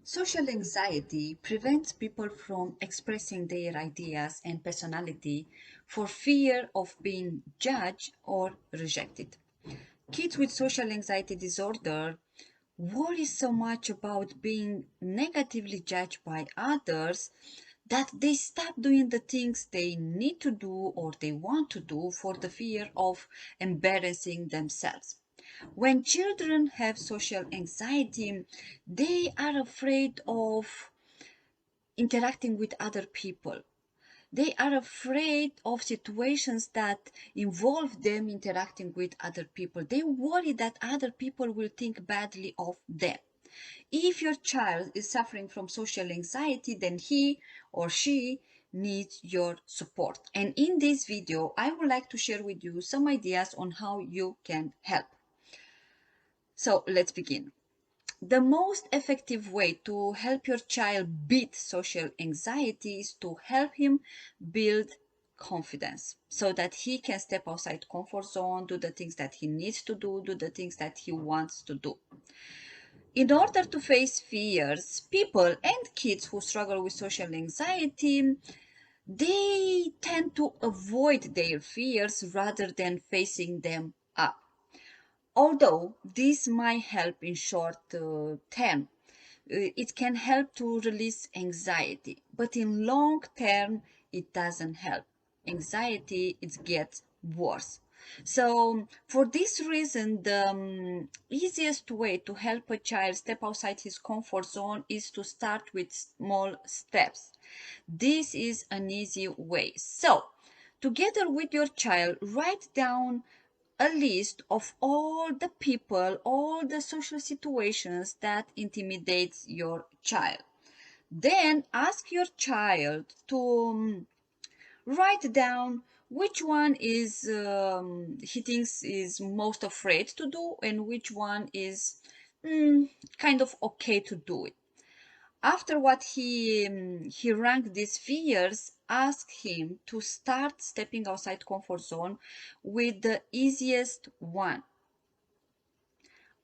Social anxiety prevents people from expressing their ideas and personality for fear of being judged or rejected. Kids with social anxiety disorder worry so much about being negatively judged by others that they stop doing the things they need to do or they want to do for the fear of embarrassing themselves. When children have social anxiety, they are afraid of interacting with other people. They are afraid of situations that involve them interacting with other people. They worry that other people will think badly of them. If your child is suffering from social anxiety, then he or she needs your support. And in this video, I would like to share with you some ideas on how you can help. So let's begin. The most effective way to help your child beat social anxiety is to help him build confidence so that he can step outside comfort zone, do the things that he needs to do the things that he wants to do. In order to face fears, people and kids who struggle with social anxiety, they tend to avoid their fears rather than facing them up. Although this might help in short term, it can help to release anxiety, but in long term, it doesn't help. Anxiety, it gets worse. So, for this reason, the easiest way to help a child step outside his comfort zone is to start with small steps. This is an easy way. So, together with your child, write down a list of all the people, all the social situations that intimidates your child. Then ask your child to write down which one is he thinks is most afraid to do and which one is kind of okay to do it. After what he ranked these fears, ask him to start stepping outside comfort zone with the easiest one.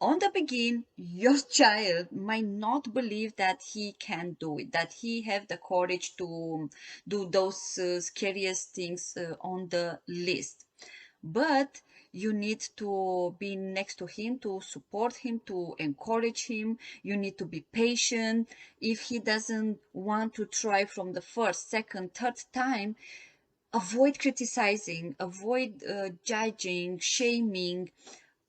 On the begin, your child might not believe that he can do it, that he have the courage to do those scariest things on the list. But you need to be next to him, to support him, to encourage him. You need to be patient. If he doesn't want to try from the first, second, third time, avoid criticizing, avoid judging, shaming,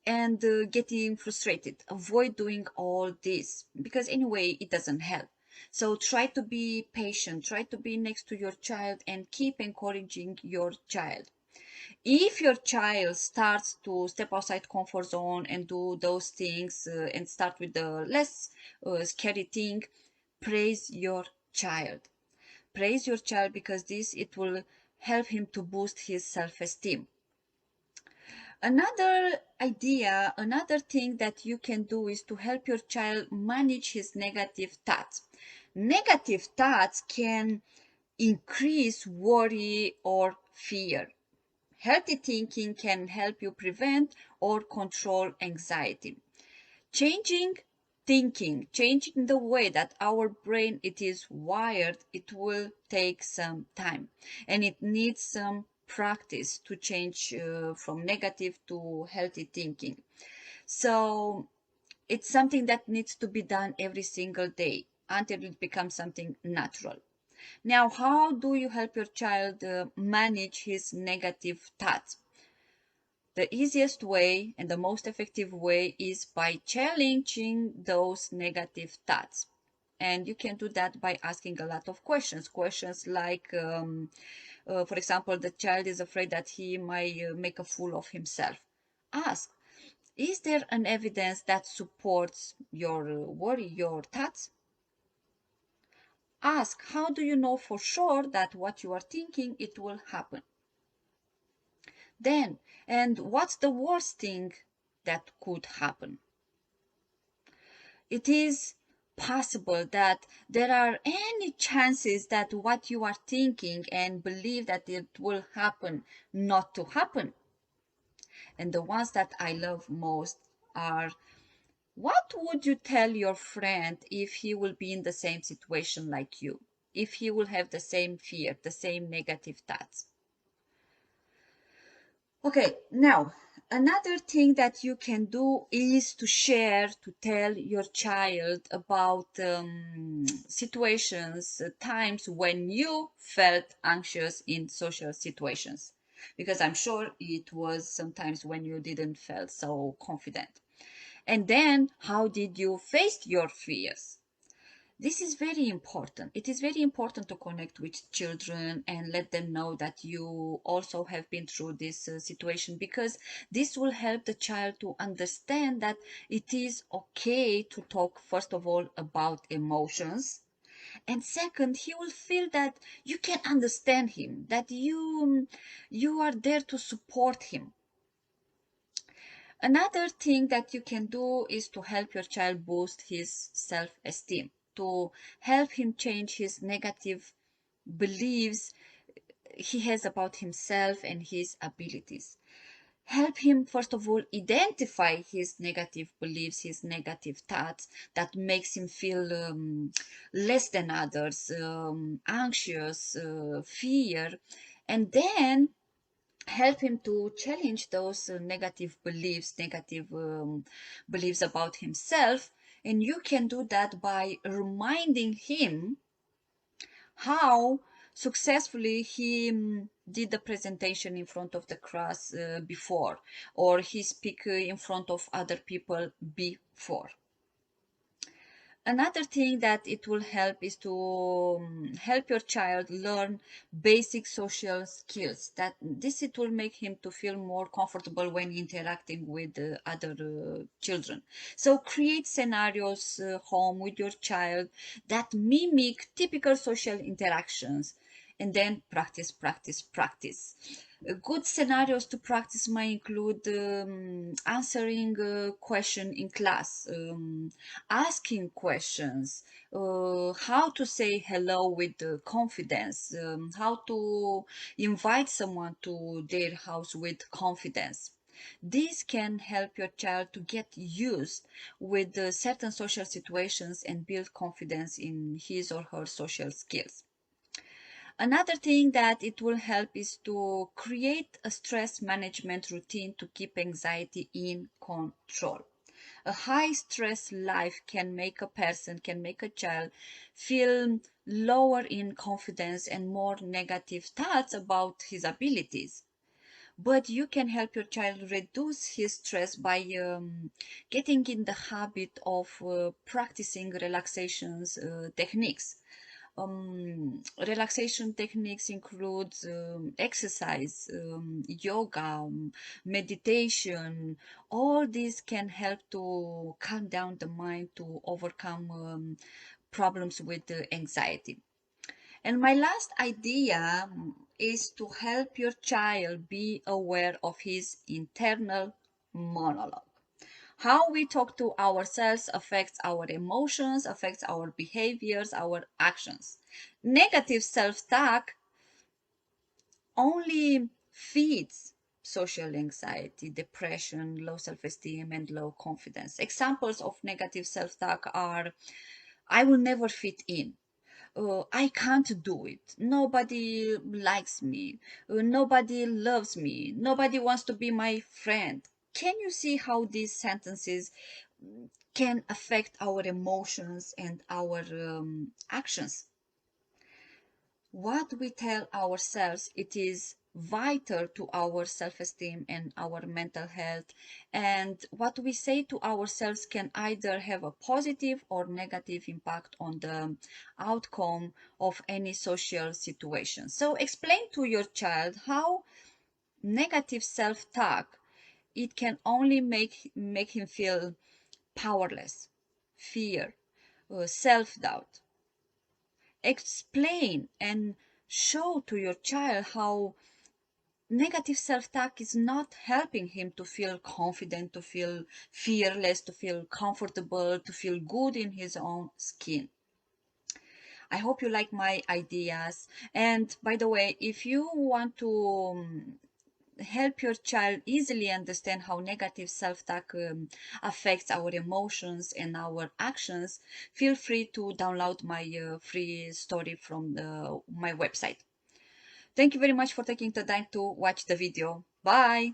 and getting frustrated. Avoid doing all this because anyway, it doesn't help. So try to be patient, try to be next to your child and keep encouraging your child. If your child starts to step outside comfort zone and do those things and start with the less scary thing, praise your child. Praise your child because this it will help him to boost his self-esteem. Another idea, another thing that you can do is to help your child manage his negative thoughts. Negative thoughts can increase worry or fear. Healthy thinking can help you prevent or control anxiety. Changing thinking, changing the way that our brain it is wired, it will take some time and it needs some practice to change from negative to healthy thinking. So it's something that needs to be done every single day until it becomes something natural. Now, how do you help your child manage his negative thoughts? The easiest way and the most effective way is by challenging those negative thoughts. And you can do that by asking a lot of questions. Questions like, for example, the child is afraid that he might make a fool of himself. Ask, is there an evidence that supports your worry, your thoughts? Ask, how do you know for sure that what you are thinking, it will happen? Then, and what's the worst thing that could happen? It is possible that there are any chances that what you are thinking and believe that it will happen not to happen. And the ones that I love most are What would you tell your friend if he will be in the same situation like you? If he will have the same fear, the same negative thoughts? Okay, now another thing that you can do is to share, to tell your child about situations, times when you felt anxious in social situations. Because I'm sure it was sometimes when you didn't feel so confident. And then, how did you face your fears? This is very important. It is very important to connect with children and let them know that you also have been through this situation, because this will help the child to understand that it is okay to talk, first of all, about emotions. And second, he will feel that you can understand him, that you are there to support him. Another thing that you can do is to help your child boost his self esteem, to help him change his negative beliefs he has about himself and his abilities. Help him, first of all, identify his negative beliefs, his negative thoughts that makes him feel less than others, anxious, fear, and then help him to challenge those negative beliefs, negative beliefs about himself. And you can do that by reminding him how successfully he did the presentation in front of the class before, or he speak in front of other people before. Another thing that it will help is to help your child learn basic social skills. That this it will make him to feel more comfortable when interacting with other children. So create scenarios home with your child that mimic typical social interactions, and then practice, practice, practice. Good scenarios to practice might include answering a question in class, asking questions, how to say hello with confidence, how to invite someone to their house with confidence. This can help your child to get used with certain social situations and build confidence in his or her social skills. Another thing that it will help is to create a stress management routine to keep anxiety in control. A high stress life can make a person, can make a child feel lower in confidence and more negative thoughts about his abilities. But you can help your child reduce his stress by getting in the habit of practicing relaxations techniques. Relaxation techniques include exercise, yoga, meditation. All these can help to calm down the mind, to overcome problems with anxiety. And my last idea is to help your child be aware of his internal monologue. How we talk to ourselves affects our emotions, affects our behaviors, our actions. Negative self talk only feeds social anxiety, depression, low self esteem, and low confidence. Examples of negative self talk are: I will never fit in. I can't do it. Nobody likes me. Nobody loves me. Nobody wants to be my friend. Can you see how these sentences can affect our emotions and our actions? What we tell ourselves, it is vital to our self-esteem and our mental health, and what we say to ourselves can either have a positive or negative impact on the outcome of any social situation. So explain to your child how negative self-talk, it can only make him feel powerless, fear, self-doubt. Explain and show to your child how negative self-talk is not helping him to feel confident, to feel fearless, to feel comfortable, to feel good in his own skin. I hope you like my ideas. And by the way, if you want to help your child easily understand how negative self-talk affects our emotions and our actions, feel free to download my free story from my website. Thank you very much for taking the time to watch the video. Bye.